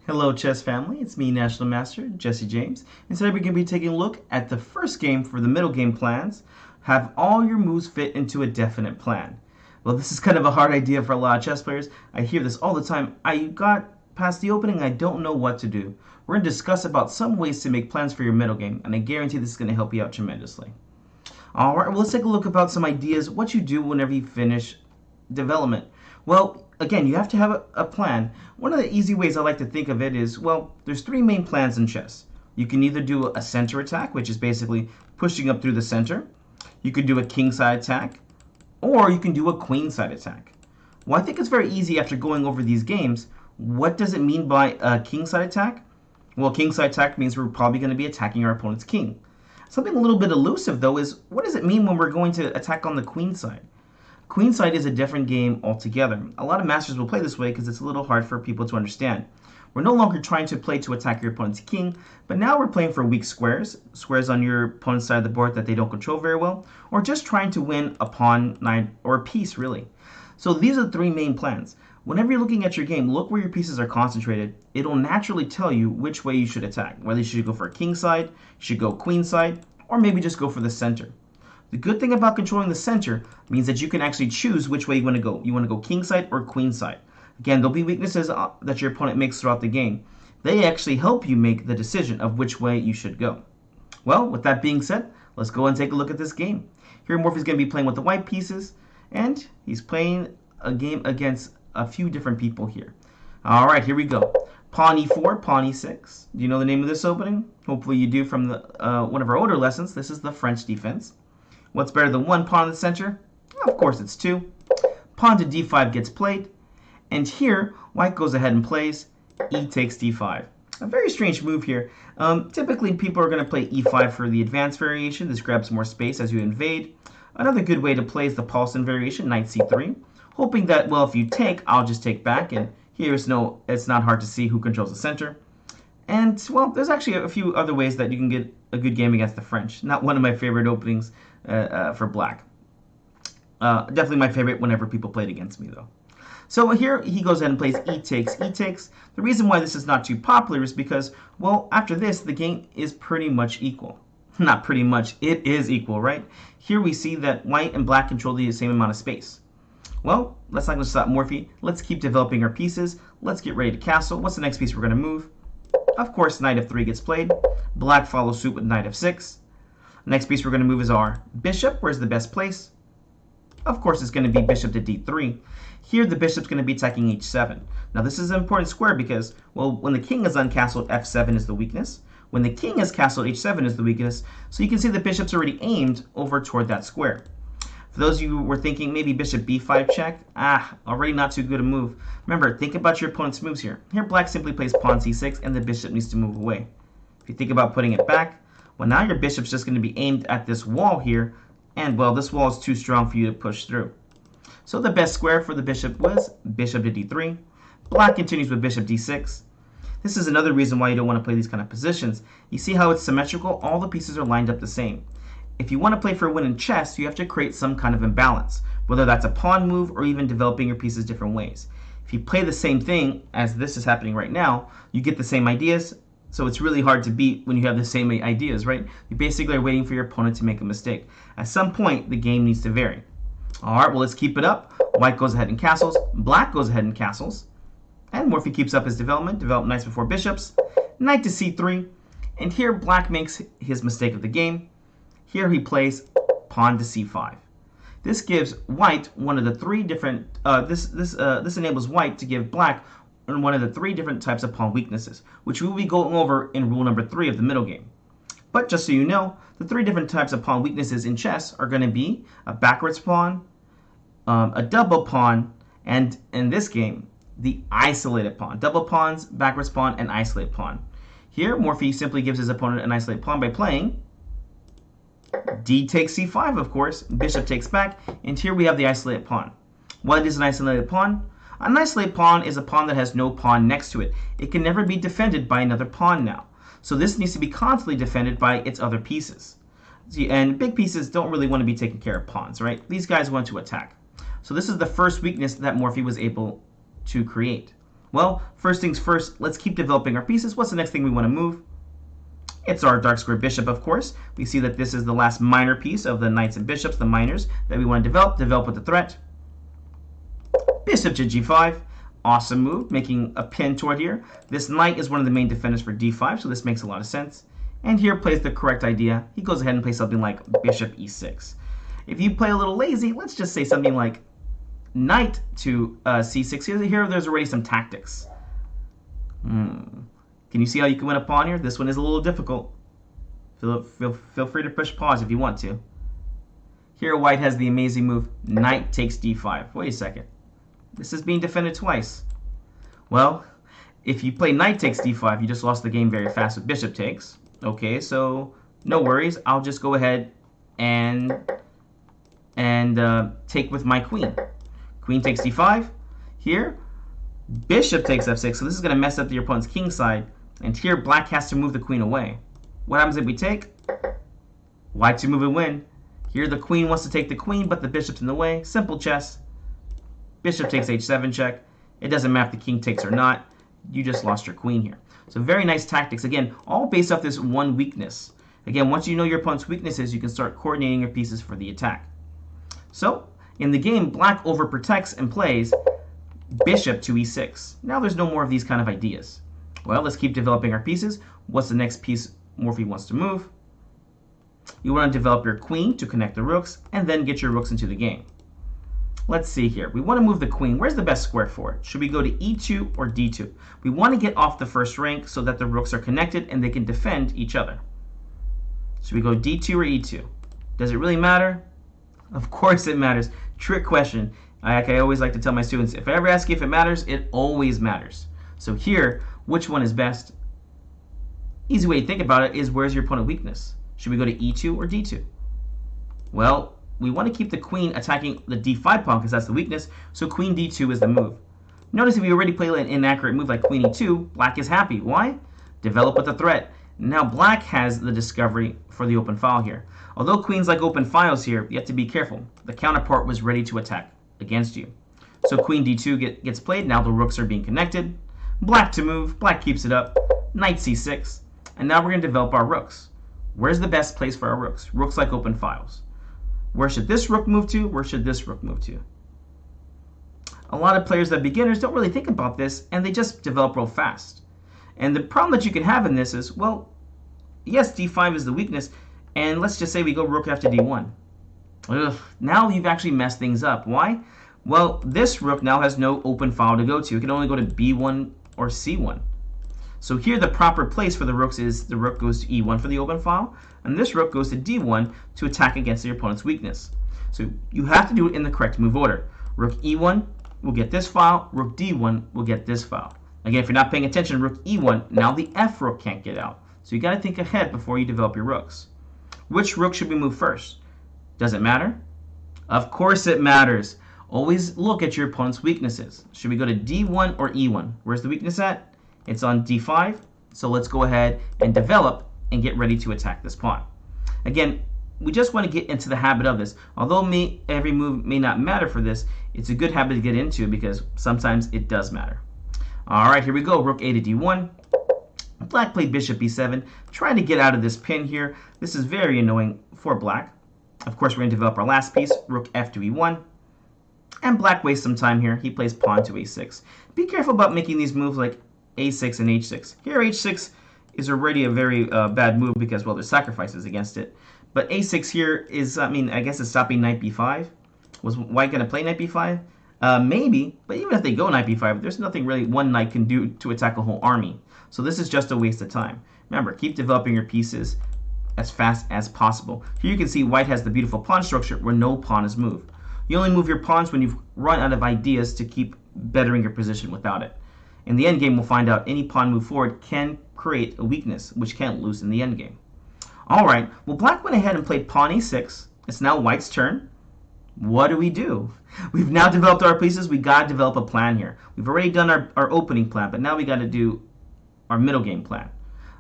Hello chess family, it's me National Master Jesse James, and today we're going to be taking a look at the first game for the middle game plans. Have all your moves fit into a definite plan. Well, this is kind of a hard idea for a lot of chess players. I hear this all the time. I got past the opening, I don't know what to do. We're going to discuss about some ways to make plans for your middle game, and I guarantee this is going to help you out tremendously. Alright, well, let's take a look about some ideas, what you do whenever you finish development. Well, again, you have to have a plan. One of the easy ways I like to think of it is, well, there's three main plans in chess. You can either do a center attack, which is basically pushing up through the center. You could do a kingside attack, or you can do a queenside attack. Well, I think it's very easy after going over these games. What does it mean by a kingside attack? Well, kingside attack means we're probably going to be attacking our opponent's king. Something a little bit elusive, though, is what does it mean when we're going to attack on the queen side? Queenside is a different game altogether. A lot of masters will play this way because it's a little hard for people to understand. We're no longer trying to play to attack your opponent's king, but now we're playing for weak squares, squares on your opponent's side of the board that they don't control very well, or just trying to win a pawn, knight, or a piece, really. So these are the three main plans. Whenever you're looking at your game, look where your pieces are concentrated. It'll naturally tell you which way you should attack, whether you should go for a king side, you should go queen side, or maybe just go for the center. The good thing about controlling the center means that you can actually choose which way you want to go. You want to go kingside or queenside. Again, there'll be weaknesses that your opponent makes throughout the game. They actually help you make the decision of which way you should go. Well, with that being said, let's go and take a look at this game. Here Morphy's going to be playing with the white pieces, and he's playing a game against a few different people here. All right, here we go. Pawn e4, pawn e6. Do you know the name of this opening? Hopefully you do from one of our older lessons. This is the French defense. What's better than one pawn in the center? Of course it's two. Pawn to d5 gets played. And here, white goes ahead and plays e takes d5. A very strange move here. Typically, people are going to play e5 for the advanced variation. This grabs more space as you invade. Another good way to play is the Paulson variation, knight c3. Hoping that, well, if you take, I'll just take back. And it's not hard to see who controls the center. And, well, there's actually a few other ways that you can get a good game against the French. Not one of my favorite openings for black. Definitely my favorite whenever people played against me, though. So here he goes ahead and plays e takes, e takes. The reason why this is not too popular is because, well, after this, the game is pretty much equal. Not pretty much, it is equal, right? Here we see that white and black control the same amount of space. Well, let's not going to stop Morphy. Let's keep developing our pieces. Let's get ready to castle. What's the next piece we're going to move? Of course, knight f3 gets played. Black follows suit with knight f6. Next piece we're going to move is our bishop. Where's the best place? Of course, it's going to be bishop to d3. Here, the bishop's going to be attacking h7. Now, this is an important square because, well, when the king is uncastled, f7 is the weakness. When the king is castled, h7 is the weakness. So you can see the bishop's already aimed over toward that square. For those of you who were thinking maybe bishop b5 check, already not too good a move. Remember, think about your opponent's moves here. Here, black simply plays pawn c6, and the bishop needs to move away. If you think about putting it back, well, now your bishop's just going to be aimed at this wall here, and, well, this wall is too strong for you to push through. So the best square for the bishop was bishop to d3. Black continues with bishop d6. This is another reason why you don't want to play these kind of positions. You see how it's symmetrical? All the pieces are lined up the same. If you want to play for a win in chess, you have to create some kind of imbalance, whether that's a pawn move or even developing your pieces different ways. If you play the same thing as this is happening right now, you get the same ideas, so it's really hard to beat when you have the same ideas, right? You basically are waiting for your opponent to make a mistake. At some point, the game needs to vary. All right, well, let's keep it up. White goes ahead and castles. Black goes ahead and castles. And Morphy keeps up his develop knights before bishops. Knight to c3. And here, black makes his mistake of the game. Here he plays pawn to c5. This gives white one of the three different, this enables white to give black one of the three different types of pawn weaknesses, which we will be going over in rule number 3 of the middle game. But just so you know, the three different types of pawn weaknesses in chess are going to be a backwards pawn, a double pawn, and in this game, the isolated pawn. Double pawns, backwards pawn, and isolated pawn. Here, Morphy simply gives his opponent an isolated pawn by playing d takes c5, of course. Bishop takes back, and here we have the isolated pawn. What is an isolated pawn? An isolated pawn is a pawn that has no pawn next to it. It can never be defended by another pawn now. So this needs to be constantly defended by its other pieces. See, and big pieces don't really want to be taking care of pawns, right? These guys want to attack. So this is the first weakness that Morphy was able to create. Well, first things first, let's keep developing our pieces. What's the next thing we want to move? It's our dark square bishop, of course. We see that this is the last minor piece of the knights and bishops, the minors, that we want to develop with the threat. Bishop to g5. Awesome move, making a pin toward here. This knight is one of the main defenders for d5, so this makes a lot of sense. And here plays the correct idea. He goes ahead and plays something like bishop e6. If you play a little lazy, let's just say something like knight to c6. Here there's already some tactics. Can you see how you can win a pawn here? This one is a little difficult. Feel free to push pause if you want to. Here white has the amazing move, knight takes d5. Wait a second. This is being defended twice. Well, if you play knight takes d5, you just lost the game very fast with bishop takes. Okay, so no worries. I'll just go ahead and take with my queen. Queen takes d5. Here, bishop takes f6. So this is going to mess up your opponent's king side. And here, black has to move the queen away. What happens if we take? White to move and win. Here, the queen wants to take the queen, but the bishop's in the way. Simple chess. Bishop takes h7 check. It doesn't matter if the king takes or not. You just lost your queen here. So very nice tactics. Again, all based off this one weakness. Again, once you know your opponent's weaknesses, you can start coordinating your pieces for the attack. So, in the game, black overprotects and plays bishop to e6. Now there's no more of these kind of ideas. Well, let's keep developing our pieces. What's the next piece Morphy wants to move? You want to develop your queen to connect the rooks, and then get your rooks into the game. Let's see here. We want to move the queen. Where's the best square for it? Should we go to e2 or d2? We want to get off the first rank so that the rooks are connected and they can defend each other. Should we go d2 or e2? Does it really matter? Of course it matters. Trick question. I always like to tell my students, if I ever ask you if it matters, it always matters. So here, which one is best? Easy way to think about it is, where's your opponent weakness? Should we go to e2 or d2? Well, we want to keep the queen attacking the d5 pawn because that's the weakness, so queen d2 is the move. Notice if you already play an inaccurate move like queen e2, black is happy. Why? Develop with the threat. Now black has the discovery for the open file here. Although queens like open files here, you have to be careful. The counterpart was ready to attack against you. So queen d2 gets played. Now the rooks are being connected. Black to move. Black keeps it up. Knight c6. And now we're going to develop our rooks. Where's the best place for our rooks? Rooks like open files. Where should this rook move to? Where should this rook move to? A lot of players that are beginners don't really think about this, and they just develop real fast. And the problem that you can have in this is, well, yes, d5 is the weakness, and let's just say we go rook after d1. Ugh, now you've actually messed things up. Why? Well, this rook now has no open file to go to. It can only go to b1 or c1. So here the proper place for the rooks is the rook goes to e1 for the open file, and this rook goes to d1 to attack against your opponent's weakness. So you have to do it in the correct move order. Rook e1 will get this file, rook d1 will get this file. Again, if you're not paying attention, rook e1, now the f rook can't get out. So you got to think ahead before you develop your rooks. Which rook should we move first? Does it matter? Of course it matters. Always look at your opponent's weaknesses. Should we go to d1 or e1? Where's the weakness at? It's on d5, so let's go ahead and develop and get ready to attack this pawn. Again, we just want to get into the habit of this. Although every move may not matter for this, it's a good habit to get into because sometimes it does matter. All right, here we go. Rook a to d1. Black played bishop b7, trying to get out of this pin here. This is very annoying for black. Of course, we're going to develop our last piece, rook f to e1. And black wastes some time here. He plays pawn to a6. Be careful about making these moves like a6 and h6. Here h6 is already a very bad move because, well, there's sacrifices against it. But a6 here is, I guess it's stopping knight b5. Was white going to play knight b5? Maybe, but even if they go knight b5, there's nothing really one knight can do to attack a whole army. So this is just a waste of time. Remember, keep developing your pieces as fast as possible. Here you can see white has the beautiful pawn structure where no pawn is moved. You only move your pawns when you've run out of ideas to keep bettering your position without it. In the endgame, we'll find out any pawn move forward can create a weakness, which can't lose in the endgame. All right, well, black went ahead and played pawn e6. It's now white's turn. What do? We've now developed our pieces. We got to develop a plan here. We've already done our opening plan, but now we got to do our middle game plan.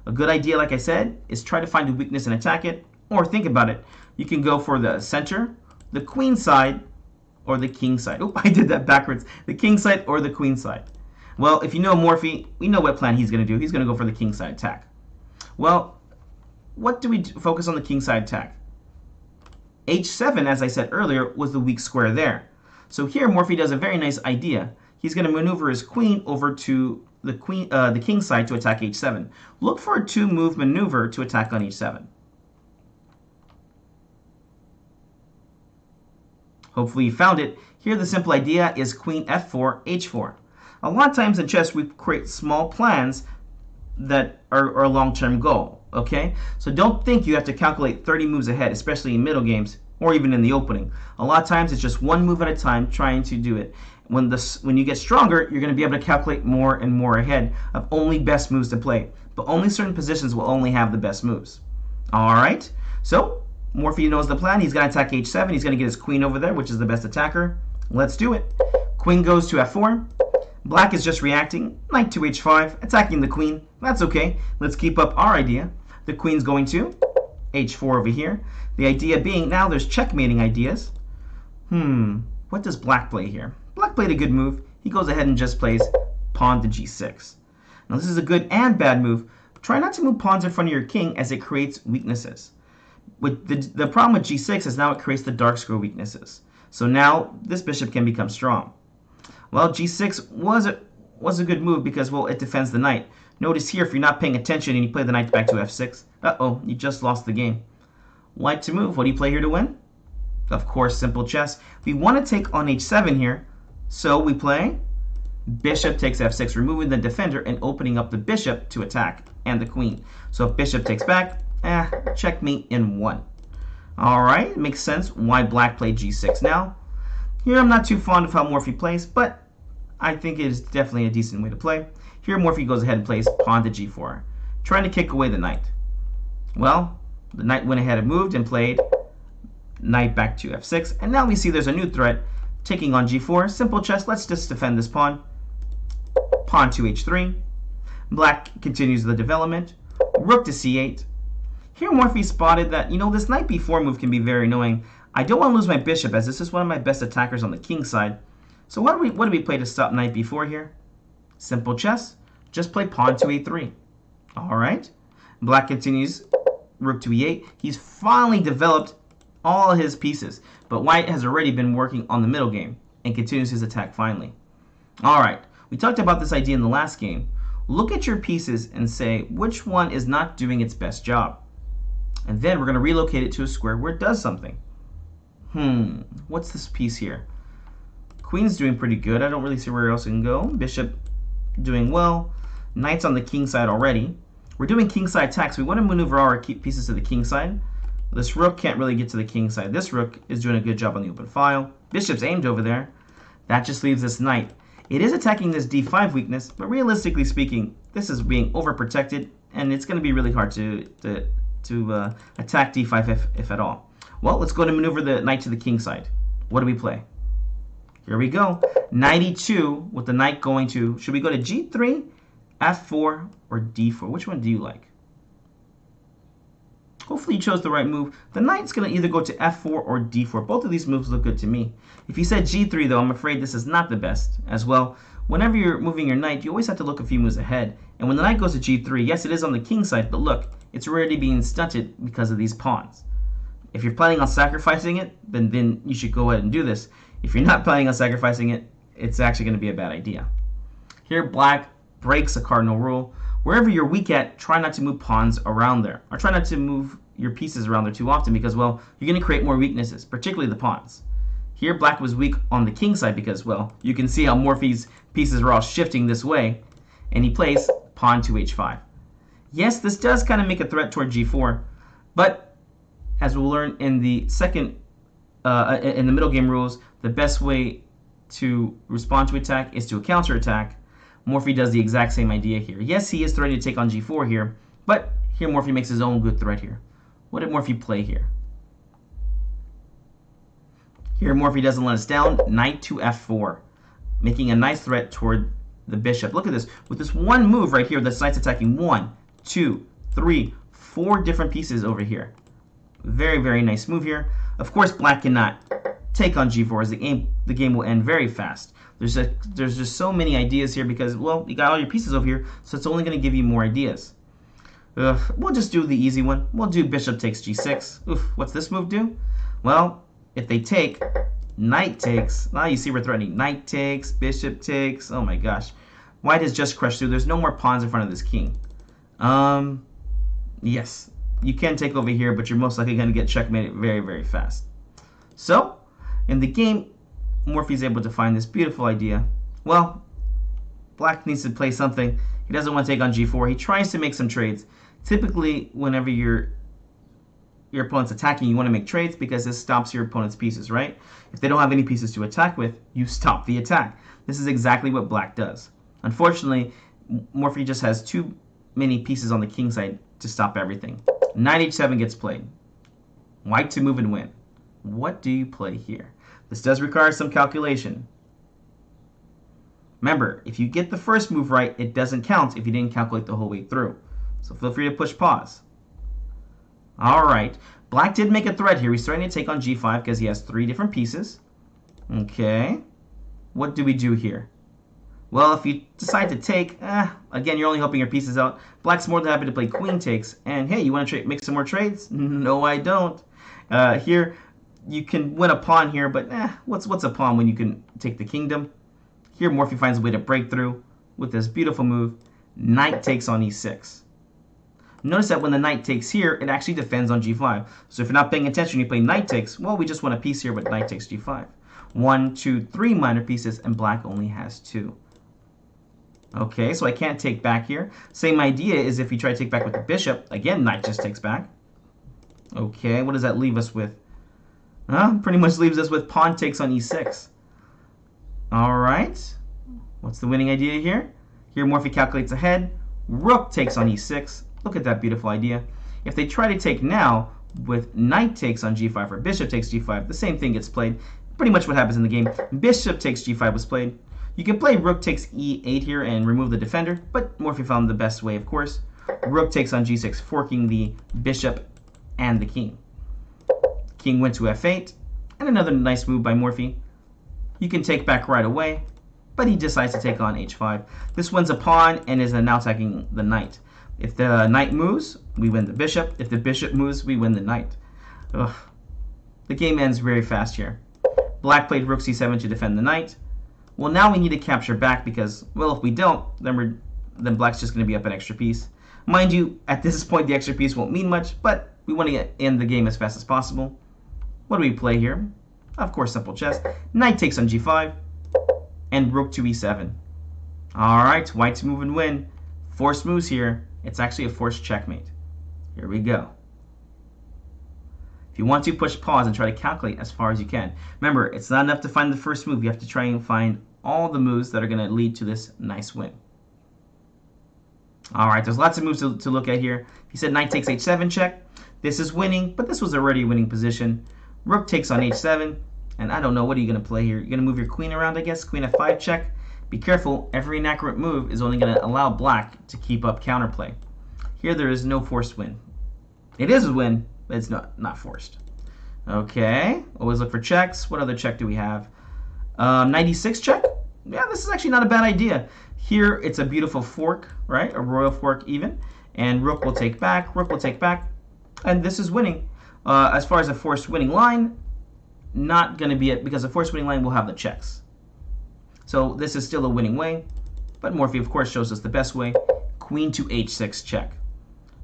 A good idea, like I said, is try to find a weakness and attack it, or think about it. You can go for the center, the queen side, or the king side. Oh, I did that backwards. The king side or the queen side. Well, if you know Morphy, we know what plan he's going to do. He's going to go for the kingside attack. Well, what do we focus on the kingside attack? H7, as I said earlier, was the weak square there. So here Morphy does a very nice idea. He's going to maneuver his queen over to the king side to attack h7. Look for a two-move maneuver to attack on h7. Hopefully you found it. Here the simple idea is queen f4, h4. A lot of times in chess we create small plans that are a long-term goal. Okay? So don't think you have to calculate 30 moves ahead, especially in middle games or even in the opening. A lot of times it's just one move at a time trying to do it. When you get stronger, you're going to be able to calculate more and more ahead of only best moves to play. But only certain positions will only have the best moves. Alright? So Morphy knows the plan. He's going to attack h7. He's going to get his queen over there, which is the best attacker. Let's do it. Queen goes to f4. Black is just reacting. Knight to h5, attacking the queen. That's okay. Let's keep up our idea. The queen's going to h4 over here. The idea being now there's checkmating ideas. What does Black play here? Black played a good move. He goes ahead and just plays pawn to g6. Now this is a good and bad move. Try not to move pawns in front of your king as it creates weaknesses. With the problem with g6 is now it creates the dark square weaknesses. So now this bishop can become strong. Well, g6 was a good move because, well, it defends the knight. Notice here, if you're not paying attention and you play the knight back to f6, you just lost the game. White to move. What do you play here to win? Of course, simple chess. We want to take on h7 here, so we play bishop takes f6, removing the defender and opening up the bishop to attack, and the queen. So if bishop takes back, checkmate in one. Alright, it makes sense why Black played g6 now. Here I'm not too fond of how Morphy plays, but I think it is definitely a decent way to play. Here Morphy goes ahead and plays pawn to g4, trying to kick away the knight. Well, the knight went ahead and moved and played knight back to f6, and now we see there's a new threat taking on g4. Simple chess, let's just defend this pawn. Pawn to h3. Black continues the development. Rook to c8. Here Morphy spotted that, this knight b4 move can be very annoying. I don't want to lose my bishop as this is one of my best attackers on the king side. So what do we play to stop knight b4 here? Simple chess. Just play pawn to a3. Alright. Black continues rook to e8. He's finally developed all his pieces, but White has already been working on the middle game and continues his attack finally. Alright, we talked about this idea in the last game. Look at your pieces and say which one is not doing its best job. And then we're going to relocate it to a square where it does something. What's this piece here? Queen's doing pretty good. I don't really see where else it can go. Bishop doing well. Knight's on the king side already. We're doing king side attacks. We want to maneuver our pieces to the king side. This rook can't really get to the king side. This rook is doing a good job on the open file. Bishop's aimed over there. That just leaves this knight. It is attacking this d5 weakness, but realistically speaking, this is being overprotected, and it's going to be really hard to attack d5 if at all. Well, let's go to maneuver the knight to the king side. What do we play? Here we go. Knight e2 with the knight going to, should we go to g3, f4, or d4? Which one do you like? Hopefully you chose the right move. The knight's going to either go to f4 or d4. Both of these moves look good to me. If you said g3, though, I'm afraid this is not the best as well. Whenever you're moving your knight, you always have to look a few moves ahead. And when the knight goes to g3, yes, it is on the king side, but look, it's already being stunted because of these pawns. If you're planning on sacrificing it, then you should go ahead and do this. If you're not planning on sacrificing it, it's actually going to be a bad idea. Here, Black breaks a cardinal rule. Wherever you're weak at, try not to move pawns around there. Or try not to move your pieces around there too often because, well, you're going to create more weaknesses, particularly the pawns. Here, Black was weak on the king side because, well, you can see how Morphy's pieces are all shifting this way. And he plays pawn to h5. Yes, this does kind of make a threat toward g4, but as we'll learn in the in the middle game rules, the best way to respond to attack is to counterattack. Morphy does the exact same idea here. Yes, he is threatening to take on g4 here, but here Morphy makes his own good threat here. What did Morphy play here? Here Morphy doesn't let us down. Knight to f4, making a nice threat toward the bishop. Look at this. With this one move right here, this knight's attacking 1, 2, 3, 4 different pieces over here. Very, very nice move here. Of course, Black cannot take on g4 as the game will end very fast. There's just so many ideas here because, well, you got all your pieces over here, so it's only going to give you more ideas. We'll just do the easy one. We'll do bishop takes g6. Oof, what's this move do? Well, if they take, knight takes. Now you see we're threatening. Knight takes, bishop takes. Oh my gosh. White has just crushed through. There's no more pawns in front of this king. Yes, you can take over here, but you're most likely going to get checkmated very, very fast. So, in the game, Morphy's able to find this beautiful idea. Well, black needs to play something. He doesn't want to take on g4. He tries to make some trades. Typically, whenever your opponent's attacking, you want to make trades because this stops your opponent's pieces, right? If they don't have any pieces to attack with, you stop the attack. This is exactly what black does. Unfortunately, Morphy just has too many pieces on the king side to stop everything. Knight h7 gets played. White to move and win. What do you play here? This does require some calculation. Remember, if you get the first move right, it doesn't count if you didn't calculate the whole way through. So feel free to push pause. Alright, black did make a threat here. He's starting to take on g5 because he has 3 different pieces. Okay, what do we do here? Well, if you decide to take, again, you're only helping your pieces out. Black's more than happy to play queen takes. And hey, you want to make some more trades? No, I don't. Here, you can win a pawn here, but what's a pawn when you can take the kingdom? Here, Morphy finds a way to break through with this beautiful move. Knight takes on e6. Notice that when the knight takes here, it actually defends on g5. So if you're not paying attention, you play knight takes. Well, we just want a piece here, but knight takes g5. 1, 2, 3 minor pieces, and black only has 2. Okay, so I can't take back here. Same idea is if you try to take back with the bishop. Again, knight just takes back. Okay, what does that leave us with? Pretty much leaves us with pawn takes on e6. All right, what's the winning idea here? Here, Morphy calculates ahead. Rook takes on e6. Look at that beautiful idea. If they try to take now with knight takes on g5 or bishop takes g5, the same thing gets played. Pretty much what happens in the game. Bishop takes g5 was played. You can play rook takes e8 here and remove the defender, but Morphy found the best way, of course. Rook takes on g6, forking the bishop and the king. King went to f8, and another nice move by Morphy. You can take back right away, but he decides to take on h5. This one's a pawn and is now attacking the knight. If the knight moves, we win the bishop. If the bishop moves, we win the knight. Ugh. The game ends very fast here. Black played rook c7 to defend the knight. Well, now we need to capture back because, well, if we don't, then black's just going to be up an extra piece. Mind you, at this point, the extra piece won't mean much, but we want to end the game as fast as possible. What do we play here? Of course, simple chess. Knight takes on g5, and rook to e7. All right, white to move and win. Forced moves here. It's actually a forced checkmate. Here we go. If you want to, push pause and try to calculate as far as you can. Remember, it's not enough to find the first move. You have to try and find all the moves that are going to lead to this nice win. All right, there's lots of moves to look at here. He said knight takes h7 check. This is winning, but this was already a winning position. Rook takes on h7, and I don't know, what are you going to play here? You're going to move your queen around, I guess. Queen f5 check. Be careful, every inaccurate move is only going to allow black to keep up counterplay. Here there is no forced win. It is a win, but it's not forced. Okay, always look for checks. What other check do we have? Knight e6 check? Yeah, this is actually not a bad idea. Here it's a beautiful fork, right? A royal fork even. And rook will take back, and this is winning. As far as a forced winning line, not going to be it because a forced winning line will have the checks. So this is still a winning way, but Morphy, of course, shows us the best way. Queen to h6 check.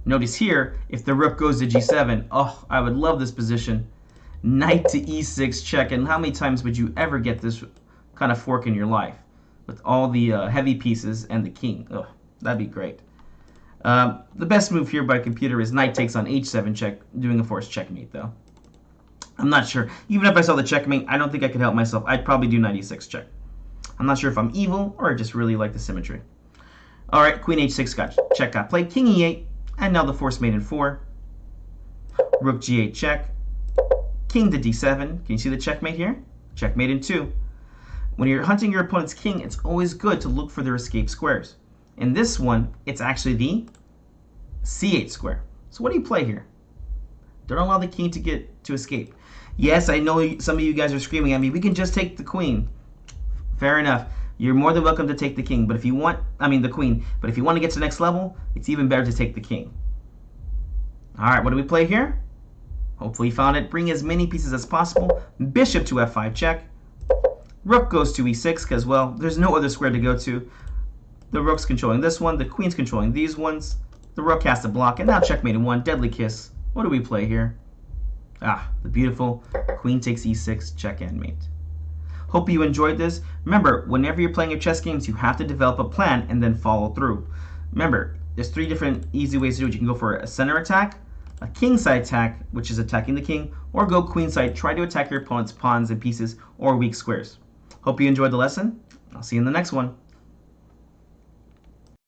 Notice here, if the rook goes to g7, oh, I would love this position. Knight to e6 check, and how many times would you ever get this kind of fork in your life? With all the heavy pieces and the king. Oh, that'd be great. The best move here by computer is knight takes on h7 check, doing a forced checkmate, though. I'm not sure. Even if I saw the checkmate, I don't think I could help myself. I'd probably do knight e6 check. I'm not sure if I'm evil or just really like the symmetry. All right, queen h6 check got played. King e8, and now the forced mate in 4. Rook g8 check. King to d7. Can you see the checkmate here? Checkmate in 2. When you're hunting your opponent's king, it's always good to look for their escape squares. In this one, it's actually the c8 square. So what do you play here? Don't allow the king to escape. Yes, I know some of you guys are screaming at me, we can just take the queen. Fair enough. You're more than welcome to take the king, but if you want, the queen. But if you want to get to the next level, it's even better to take the king. All right, what do we play here? Hopefully you found it. Bring as many pieces as possible. Bishop to f5 check. Rook goes to e6 because, well, there's no other square to go to. The rook's controlling this one. The queen's controlling these ones. The rook has to block. And now checkmate in one. Deadly kiss. What do we play here? The beautiful queen takes e6, check and mate. Hope you enjoyed this. Remember, whenever you're playing your chess games, you have to develop a plan and then follow through. Remember, there's 3 different easy ways to do it. You can go for a center attack, a kingside attack, which is attacking the king, or go queenside, try to attack your opponent's pawns and pieces or weak squares. Hope you enjoyed the lesson. I'll see you in the next one.